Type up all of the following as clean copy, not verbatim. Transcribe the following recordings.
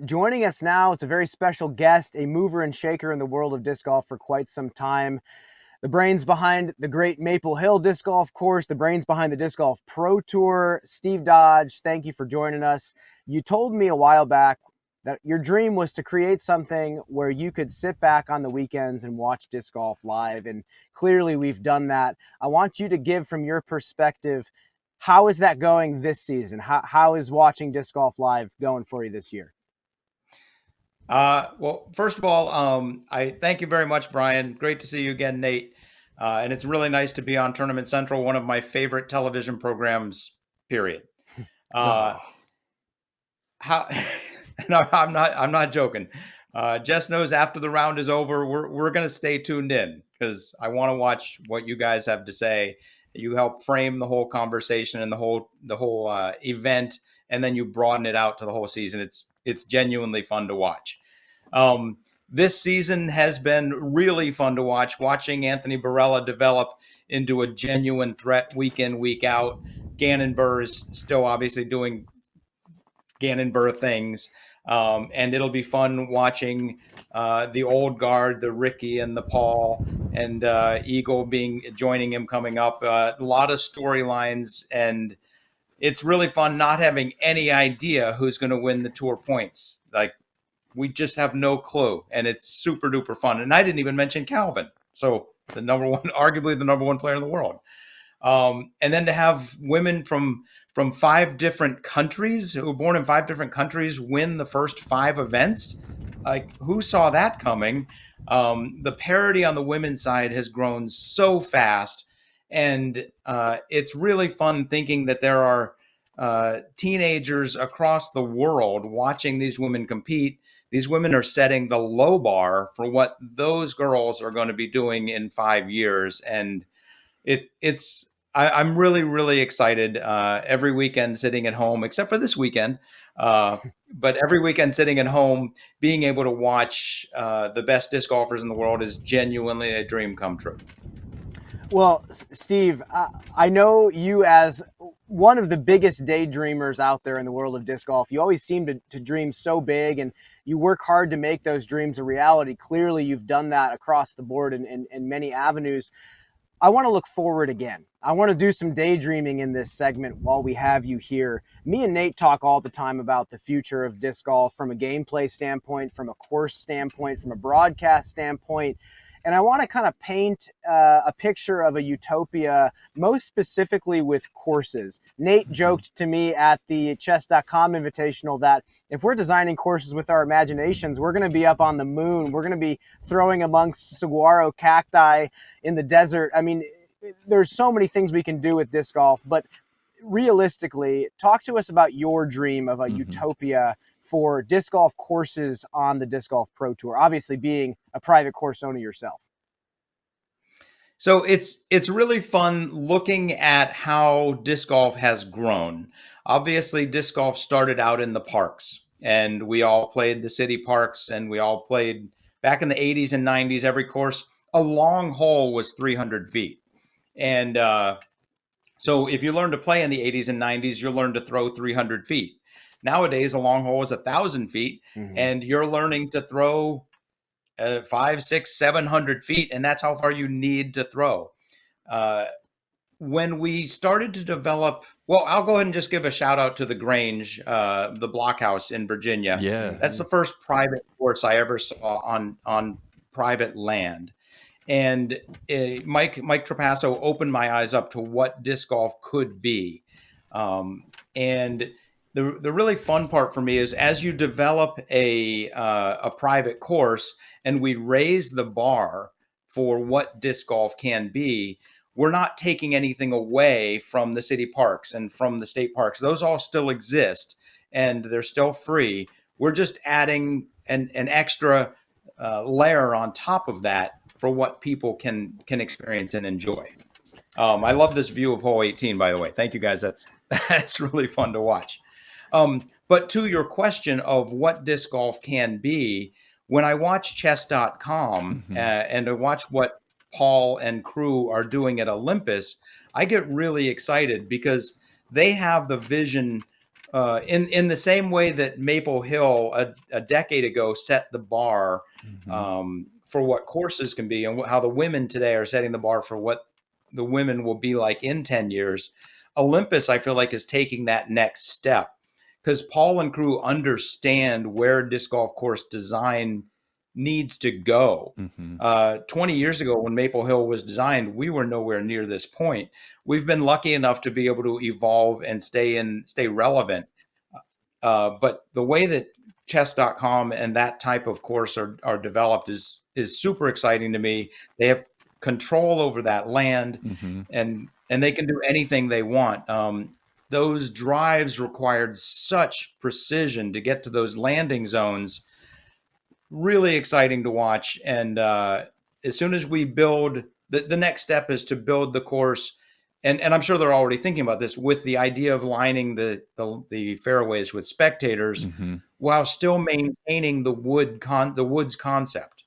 joining us now is a very special guest, a mover and shaker in the world of disc golf for quite some time. The brains behind the great Maple Hill Disc Golf Course, the brains behind the Disc Golf Pro Tour. Steve Dodge, thank you for joining us. You told me a while back that your dream was to create something where you could sit back on the weekends and watch disc golf live, and clearly we've done that. I want you to give from your perspective, how is that going this season? How is watching disc golf live going for you this year? Well, first of all, I thank you very much, Brian. Great to see you again, Nate. And it's really nice to be on Tournament Central, one of my favorite television programs, period. How, no, I'm not joking. Jess knows after the round is over, we're going to stay tuned in because I want to watch what you guys have to say. You help frame the whole conversation and the whole event, and then you broaden it out to the whole season. It's genuinely fun to watch. This season has been really fun to watch, watching Anthony Barella develop into a genuine threat week in, week out. Gannon Burr is still obviously doing Gannon Burr things. And it'll be fun watching the old guard, the Ricky and the Paul, and Eagle joining him coming up. A lot of storylines, and it's really fun not having any idea who's going to win the tour points. Like, we just have no clue, and it's super duper fun. And I didn't even mention Calvin, so arguably the number one player in the world. And then to have women from 5 different countries, who were born in 5 different countries, win the first 5 events. Like, who saw that coming? The parity on the women's side has grown so fast. And it's really fun thinking that there are teenagers across the world watching these women compete. These women are setting the low bar for what those girls are going to be doing in 5 years. And I'm really, really excited every weekend sitting at home, except for this weekend. But every weekend sitting at home, being able to watch the best disc golfers in the world is genuinely a dream come true. Well, Steve, I know you as one of the biggest daydreamers out there in the world of disc golf. You always seem to dream so big, and you work hard to make those dreams a reality. Clearly, you've done that across the board in many avenues. I want to look forward again. I want to do some daydreaming in this segment while we have you here. Me and Nate talk all the time about the future of disc golf from a gameplay standpoint, from a course standpoint, from a broadcast standpoint. And I want to kind of paint a picture of a utopia, most specifically with courses. Nate joked to me at the chess.com invitational that if we're designing courses with our imaginations, we're going to be up on the moon. We're going to be throwing amongst saguaro cacti in the desert. I mean, there's so many things we can do with disc golf, but realistically, talk to us about your dream of a utopia for disc golf courses on the Disc Golf Pro Tour, obviously being a private course owner yourself. So it's really fun looking at how disc golf has grown. Obviously, disc golf started out in the parks, and we all played the city parks, and we all played back in the 80s and 90s. Every course, a long hole was 300 feet. And so if you learn to play in the 80s and 90s, you'll learn to throw 300 feet. Nowadays, a long hole is 1,000 feet, and you're learning to throw 500, 600, 700 feet, and that's how far you need to throw. When we started to develop, well, I'll go ahead and just give a shout out to the Grange, the Blockhouse in Virginia. Yeah, that's the first private course I ever saw on private land. And Mike Trapasso opened my eyes up to what disc golf could be. And the really fun part for me is as you develop a private course and we raise the bar for what disc golf can be, we're not taking anything away from the city parks and from the state parks. Those all still exist and they're still free. We're just adding an extra layer on top of that for what people can experience and enjoy. I love this view of hole 18, by the way. Thank you, guys. That's really fun to watch. But to your question of what disc golf can be, when I watch chess.com and I watch what Paul and crew are doing at Olympus, I get really excited because they have the vision in the same way that Maple Hill a decade ago set the bar for what courses can be, and how the women today are setting the bar for what the women will be like in 10 years. Olympus, I feel like, is taking that next step because Paul and crew understand where disc golf course design needs to go. 20 years ago, when Maple Hill was designed, we were nowhere near this point. We've been lucky enough to be able to evolve and stay relevant. But the way that chess.com and that type of course are developed is super exciting to me. They have control over that land, and they can do anything they want. Those drives required such precision to get to those landing zones. Really exciting to watch. And as soon as we build, the next step is to build the course. And I'm sure they're already thinking about this with the idea of lining the fairways with spectators while still maintaining the woods concept.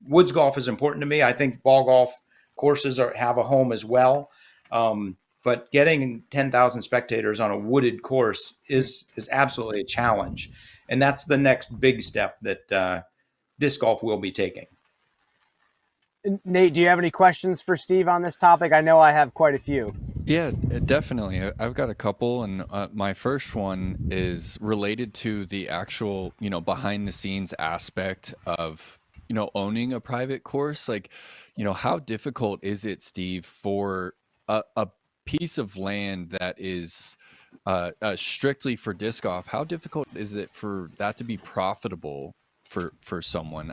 Woods golf is important to me. I think ball golf courses have a home as well. But getting 10,000 spectators on a wooded course is absolutely a challenge. And that's the next big step that disc golf will be taking. Nate, do you have any questions for Steve on this topic? I know I have quite a few. Yeah, definitely. I've got a couple, and my first one is related to the actual, behind the scenes aspect of, owning a private course. Like, how difficult is it, Steve, for a piece of land that is strictly for disc golf? How difficult is it for that to be profitable for someone?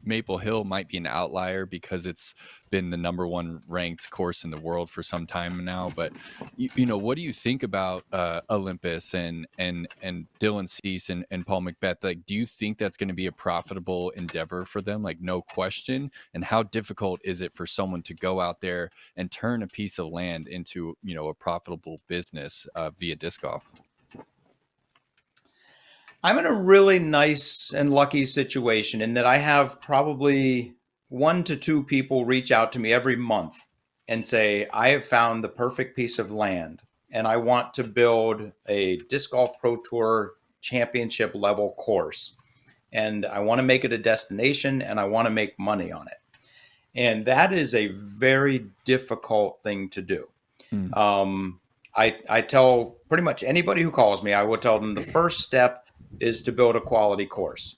Maple Hill might be an outlier because it's been the #1 ranked course in the world for some time now. But what do you think about Olympus and Dylan Cease and Paul McBeth? Like, do you think that's going to be a profitable endeavor for them? Like, no question. And how difficult is it for someone to go out there and turn a piece of land into a profitable business via disc golf? I'm in a really nice and lucky situation in that I have probably 1 to 2 people reach out to me every month and say, I have found the perfect piece of land and I want to build a Disc Golf Pro Tour championship level course. And I want to make it a destination and I want to make money on it. And that is a very difficult thing to do. I tell pretty much anybody who calls me, I will tell them the first step is to build a quality course.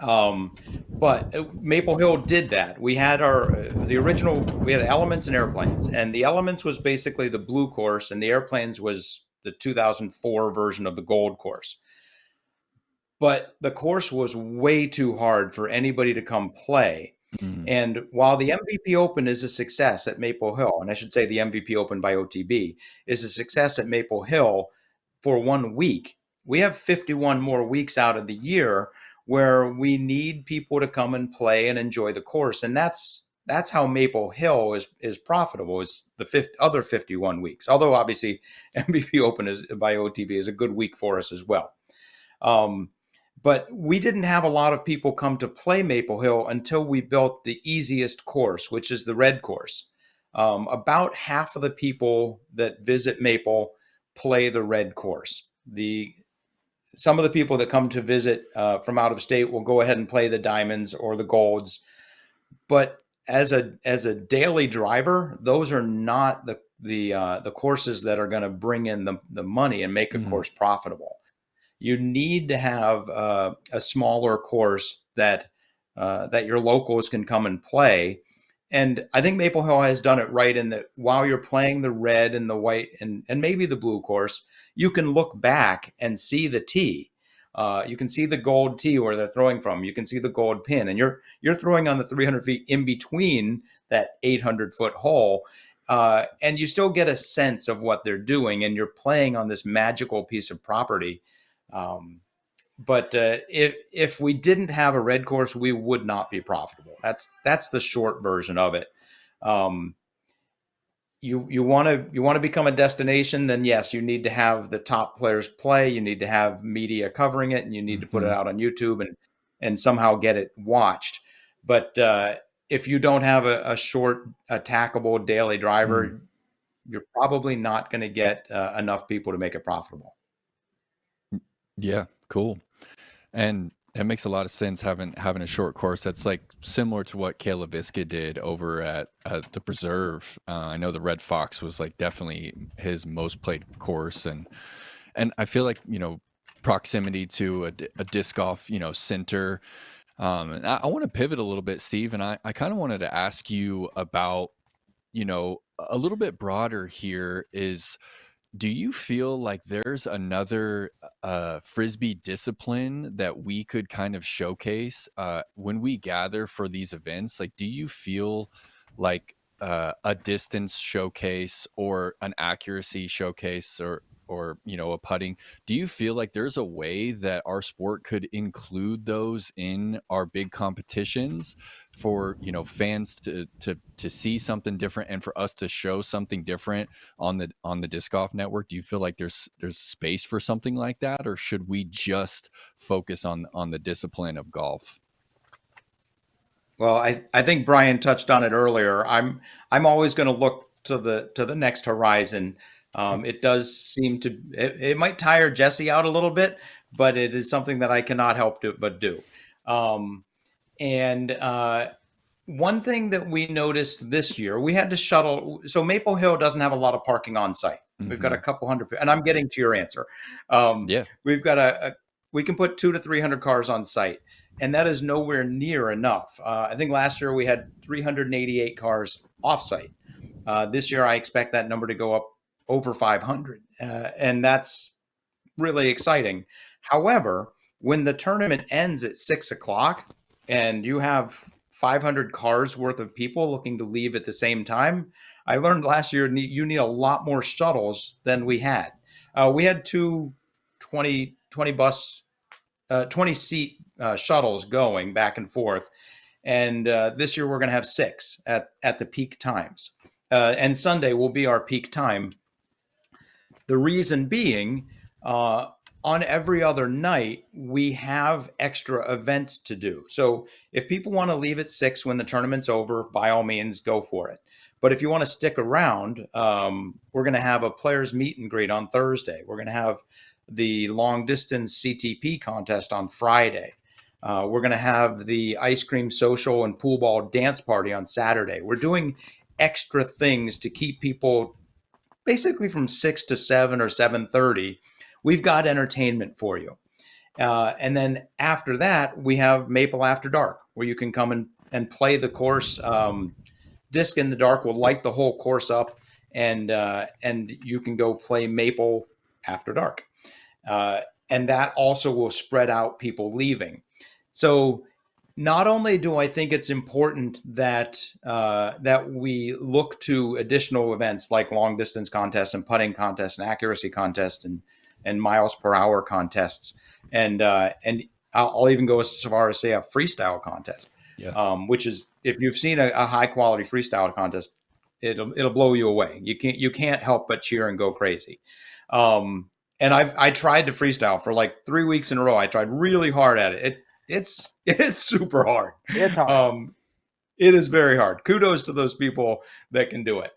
But Maple Hill did that. We had we had Elements and Airplanes, and the Elements was basically the blue course, and the Airplanes was the 2004 version of the gold course. But the course was way too hard for anybody to come play. And while the MVP Open is a success at Maple Hill, and I should say the MVP Open by OTB is a success at Maple Hill for 1 week, we have 51 more weeks out of the year where we need people to come and play and enjoy the course. And that's how Maple Hill is profitable, is the other 51 weeks. Although obviously MVP Open by OTB is a good week for us as well. But we didn't have a lot of people come to play Maple Hill until we built the easiest course, which is the red course. About half of the people that visit Maple play the red course. Some of the people that come to visit from out of state will go ahead and play the diamonds or the golds. But as a daily driver, those are not the courses that are going to bring in the money and make a course profitable. You need to have a smaller course that your locals can come and play. And I think Maple Hill has done it right in that while you're playing the red and the white and maybe the blue course, you can look back and see the tee. You can see the gold tee where they're throwing from. You can see the gold pin, and you're throwing on the 300 feet in between that 800-foot hole. And you still get a sense of what they're doing, and you're playing on this magical piece of property. But if we didn't have a red course, we would not be profitable. That's the short version of it. You want to become a destination, then yes, you need to have the top players play. You need to have media covering it, and you need to put it out on YouTube and somehow get it watched. But if you don't have a short, attackable daily driver, you're probably not going to get enough people to make it profitable. Yeah, cool. And it makes a lot of sense having a short course. That's like similar to what Caleb Viska did over at the Preserve. I know the Red Fox was like definitely his most played course, and I feel like proximity to a disc golf center. And I want to pivot a little bit, Steve, and I kind of wanted to ask you about a little bit broader here is, do you feel like there's another frisbee discipline that we could kind of showcase when we gather for these events? Like, do you feel like a distance showcase or an accuracy showcase or a putting? Do you feel like there's a way that our sport could include those in our big competitions for fans to see something different and for us to show something different on the disc golf network? Do you feel like there's space for something like that, or should we just focus on the discipline of golf? Well, I think Brian touched on it earlier. I'm always going to look to the next horizon. It does seem to it might tire Jesse out a little bit, but it is something that I cannot help but do. And one thing that we noticed this year, we had to shuttle. So Maple Hill doesn't have a lot of parking on site. We've got a couple hundred, and I'm getting to your answer. Yeah. We've got we can put 200 to 300 cars on site, and that is nowhere near enough. I think last year we had 388 cars off site. This year I expect that number to go up over 500, and that's really exciting. However, when the tournament ends at 6 o'clock and you have 500 cars worth of people looking to leave at the same time, I learned last year you need a lot more shuttles than we had. We had two 20 seat shuttles going back and forth. And this year we're going to have 6 at the peak times. And Sunday will be our peak time. The reason being, on every other night, we have extra events to do. So if people want to leave at 6 when the tournament's over, by all means, go for it. But if you want to stick around, we're going to have a players meet and greet on Thursday. We're going to have the long distance CTP contest on Friday. We're going to have the ice cream social and pool ball dance party on Saturday. We're doing extra things to keep people basically from 6 to 7 or 7:30. We've got entertainment for you. And then after that, we have Maple After Dark, where you can come and play the course. Disc in the Dark will light the whole course up, and you can go play Maple After Dark. And that also will spread out people leaving. So not only do I think it's important that that we look to additional events like long distance contests and putting contests and accuracy contests and miles per hour contests, and I'll even go as far as say a freestyle contest, which is, if you've seen a high quality freestyle contest, it'll blow you away. You can't help but cheer and go crazy. And I tried to freestyle for like 3 weeks in a row. I tried really hard at it. It's super hard. It's hard. It is very hard. Kudos to those people that can do it.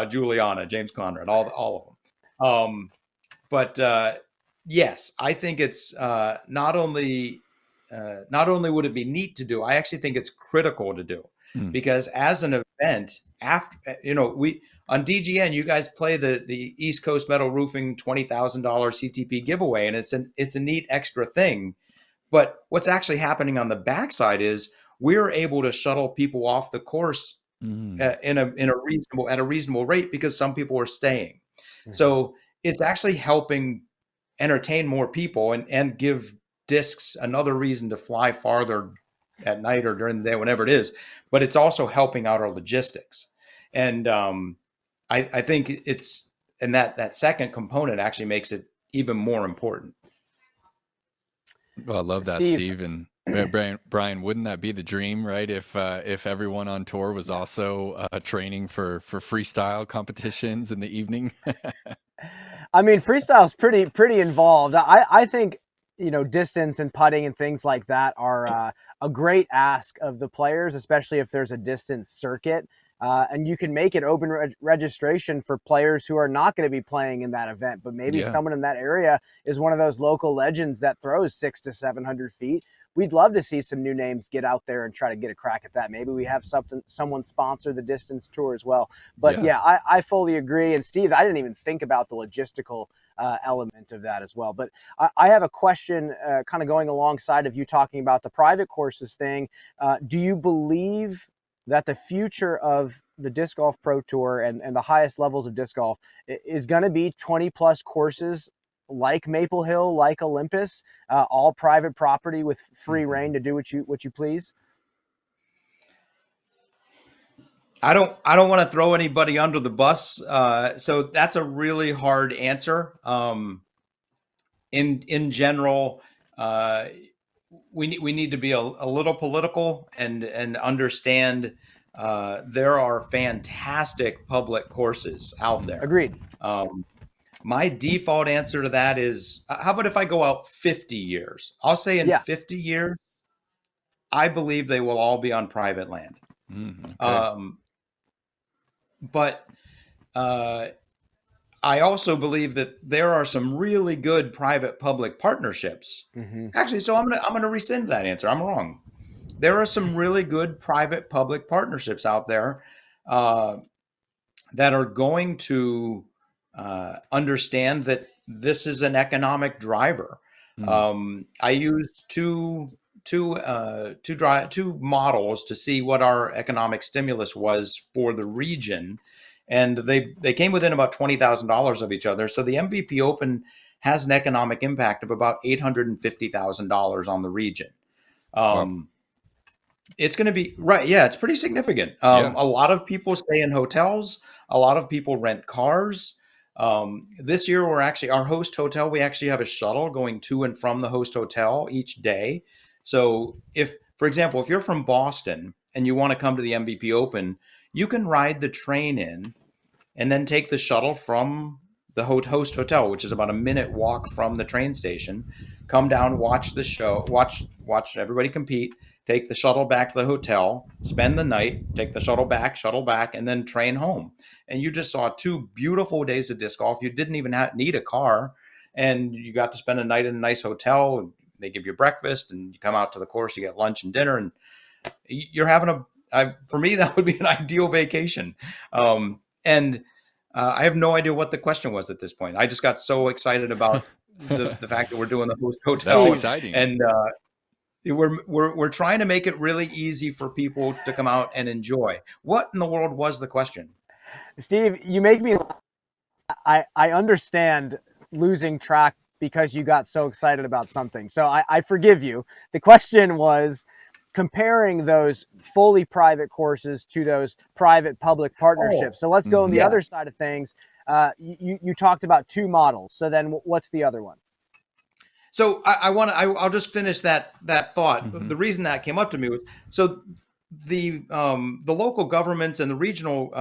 Juliana, James Conrad, all of them. But yes, I think it's not only would it be neat to do, I actually think it's critical to do, because as an event, after we on DGN, you guys play the East Coast Metal Roofing $20,000 CTP giveaway, and it's a neat extra thing. But what's actually happening on the backside is we're able to shuttle people off the course at a reasonable rate, because some people are staying. So it's actually helping entertain more people and give discs another reason to fly farther at night or during the day, whenever it is. But it's also helping out our logistics. And I think and that second component actually makes it even more important. Well, I love that, Steve. And Brian, wouldn't that be the dream, right? If everyone on tour was also training for freestyle competitions in the evening. I mean, freestyle is pretty involved. I think distance and putting and things like that are a great ask of the players, especially if there's a distance circuit. and you can make it open registration for players who are not going to be playing in that event, but maybe someone in that area is one of those local legends that throws 600 to 700 feet. We'd love to see some new names get out there and try to get a crack at that. Maybe we have someone sponsor the distance tour as well. But I fully agree. And Steve, I didn't even think about the logistical element of that as well. But I have a question kind of going alongside of you talking about the private courses thing. Do you believe that the future of the Disc Golf Pro Tour and the highest levels of disc golf is going to be 20 plus courses like Maple Hill, like Olympus, all private property with free reign to do what you please? I don't want to throw anybody under the bus. So that's a really hard answer. In general, we need to be a little political and understand there are fantastic public courses out there. Agreed. My default answer to that is, how about if I go out 50 years? I'll say in 50 years, I believe they will all be on private land. Okay. But I also believe that there are some really good private-public partnerships. Actually, so I'm gonna rescind that answer. I'm wrong. There are some really good private-public partnerships out there that are going to understand that this is an economic driver. I used two models to see what our economic stimulus was for the region, and they came within about $20,000 of each other. So the MVP Open has an economic impact of about $850,000 on the region. It's going to be right. Yeah, it's pretty significant. A lot of people stay in hotels. A lot of people rent cars. This year, our host hotel, we actually have a shuttle going to and from the host hotel each day. So for example, if you're from Boston and you want to come to the MVP Open, you can ride the train in and then take the shuttle from the host hotel, which is about a minute walk from the train station, come down, watch the show, watch everybody compete, take the shuttle back to the hotel, spend the night, take the shuttle back, and then train home. And you just saw 2 beautiful days of disc golf. You didn't even need a car, and you got to spend a night in a nice hotel. They give you breakfast, and you come out to the course, you get lunch and dinner, and you're having for me, that would be an ideal vacation. I have no idea what the question was at this point. I just got so excited about the fact that we're doing the host hotel. That's exciting. And we're trying to make it really easy for people to come out and enjoy. What in the world was the question? Steve, you make me laugh. I understand losing track because you got so excited about something. So I forgive you. The question was comparing those fully private courses to those private-public partnerships. So let's go on the other side of things. You talked about 2 models. So then what's the other one? So I'll just finish that thought. The reason that came up to me was, so the local governments and the regional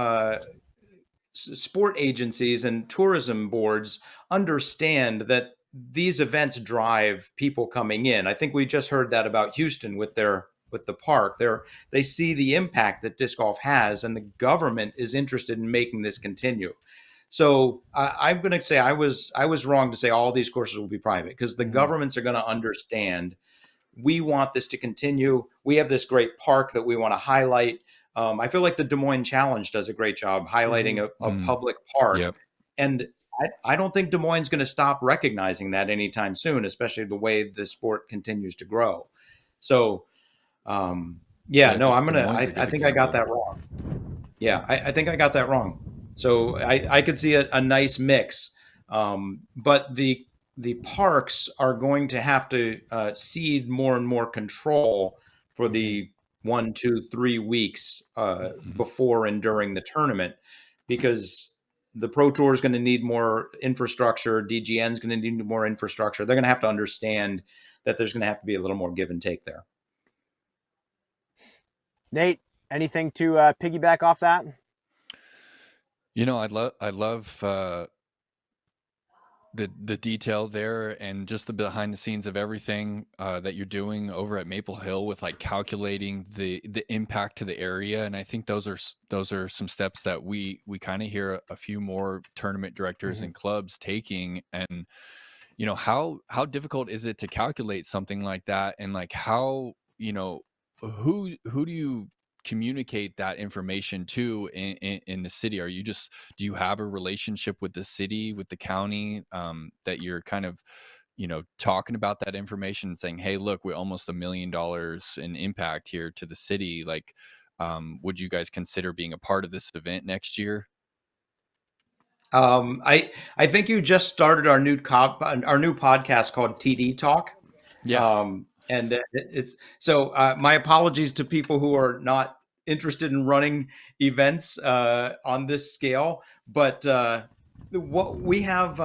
sport agencies and tourism boards understand that these events drive people coming in. I think we just heard that about Houston with the park. They see the impact that disc golf has, and the government is interested in making this continue. So I'm going to say I was wrong to say all these courses will be private, because the governments are going to understand we want this to continue. We have this great park that we want to highlight. I feel like the Des Moines Challenge does a great job highlighting a public park. Yep. And I don't think Des Moines is going to stop recognizing that anytime soon, especially the way the sport continues to grow. So, I think I got that wrong. Yeah, I think I got that wrong. So I could see a nice mix. But the parks are going to have to cede more and more control for the 1, 2, 3 weeks before and during the tournament, because the Pro Tour is going to need more infrastructure. DGN is going to need more infrastructure. They're going to have to understand that there's going to have to be a little more give and take there. Nate, anything to piggyback off that? You know, I love the detail there and just the behind the scenes of everything that you're doing over at Maple Hill with like calculating the impact to the area. And I think those are some steps that we kind of hear a few more tournament directors and clubs taking. And how difficult is it to calculate something like that? And like how, who do you communicate that information to in the city? Do you have a relationship with the city, with the county, that you're kind of, talking about that information and saying, hey, look, we're almost $1 million in impact here to the city. Like, would you guys consider being a part of this event next year? I think you just started our new podcast called TD Talk. Yeah. And it's so my apologies to people who are not interested in running events on this scale, but what we have,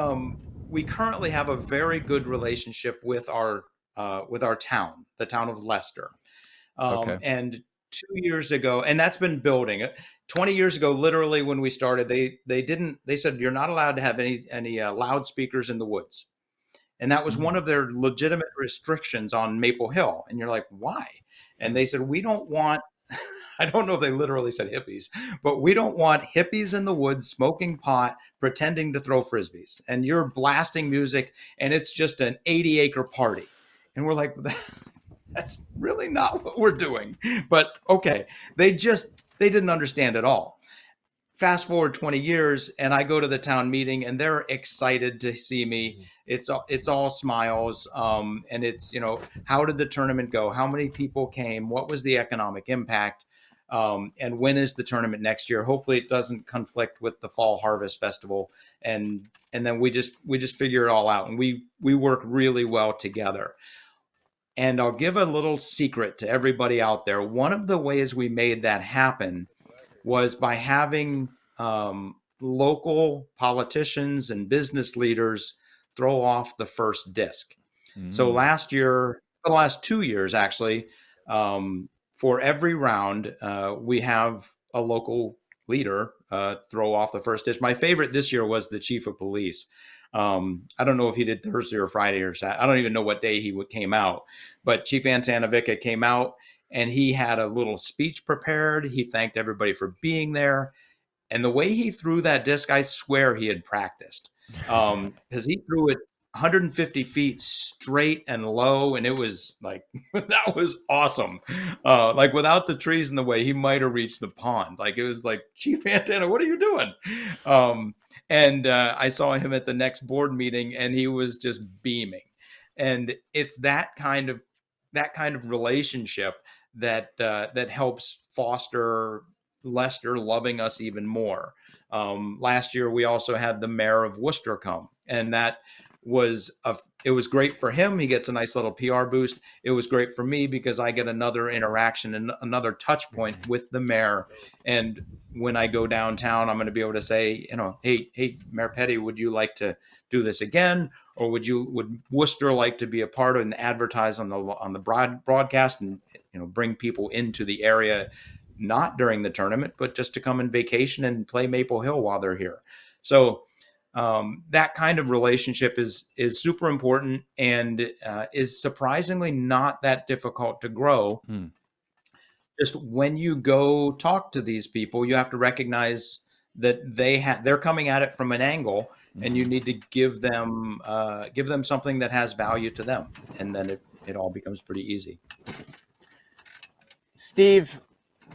we currently have a very good relationship with our town, the town of Leicester. Okay. And 2 years ago, and that's been building. 20 years ago, literally when we started, they said you're not allowed to have any loudspeakers in the woods. And that was one of their legitimate restrictions on Maple Hill. And you're like, why? And they said, we don't want, I don't know if they literally said hippies, but we don't want hippies in the woods smoking pot, pretending to throw frisbees. And you're blasting music and it's just an 80-acre party. And we're like, that's really not what we're doing. But okay, they didn't understand at all. Fast forward 20 years and I go to the town meeting and they're excited to see me. It's all smiles. And it's, how did the tournament go? How many people came? What was the economic impact? And when is the tournament next year? Hopefully it doesn't conflict with the Fall Harvest Festival. And then we just figure it all out. And we work really well together. And I'll give a little secret to everybody out there. One of the ways we made that happen was by having local politicians and business leaders throw off the first disc. So last year, the last 2 years actually, for every round, we have a local leader throw off the first disc. My favorite this year was the chief of police. I don't know if he did Thursday or Friday or Saturday. I don't even know what day he came out, but Chief Antanavica came out and he had a little speech prepared. He thanked everybody for being there. And the way he threw that disc, I swear he had practiced, because he threw it 150 feet straight and low. And it was like, that was awesome. Like without the trees in the way, he might have reached the pond. Like it was like, Chief Antana, what are you doing? And I saw him at the next board meeting and he was just beaming. And it's that kind of relationship that helps foster Leicester loving us even more. Last year, we also had the mayor of Worcester come, and that it was great for him. He gets a nice little PR boost. It was great for me because I get another interaction and another touch point with the mayor. And when I go downtown, I'm going to be able to say, hey, Mayor Petty, would you like to do this again? Or would Worcester like to be a part of and advertise on the broadcast and bring people into the area, not during the tournament, but just to come and vacation and play Maple Hill while they're here. So that kind of relationship is super important and is surprisingly not that difficult to grow. Just when you go talk to these people, you have to recognize that they're coming at it from an angle, and you need to give them something that has value to them, and then it all becomes pretty easy. Steve,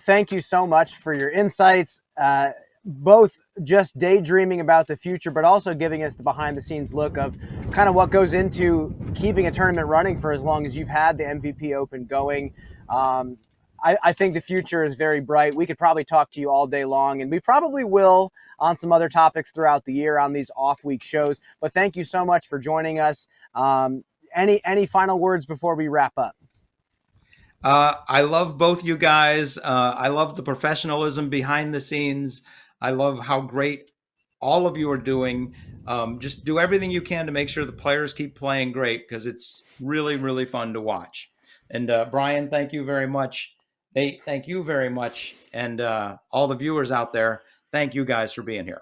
thank you so much for your insights, both just daydreaming about the future, but also giving us the behind the scenes look of kind of what goes into keeping a tournament running for as long as you've had the MVP Open going. I think the future is very bright. We could probably talk to you all day long, and we probably will on some other topics throughout the year on these off-week shows. But thank you so much for joining us. Any final words before we wrap up? I love both you guys. I love the professionalism behind the scenes. I love how great all of you are doing. Just do everything you can to make sure the players keep playing great, because it's really, really fun to watch. And Brian, thank you very much. Nate, thank you very much. And all the viewers out there, thank you guys for being here.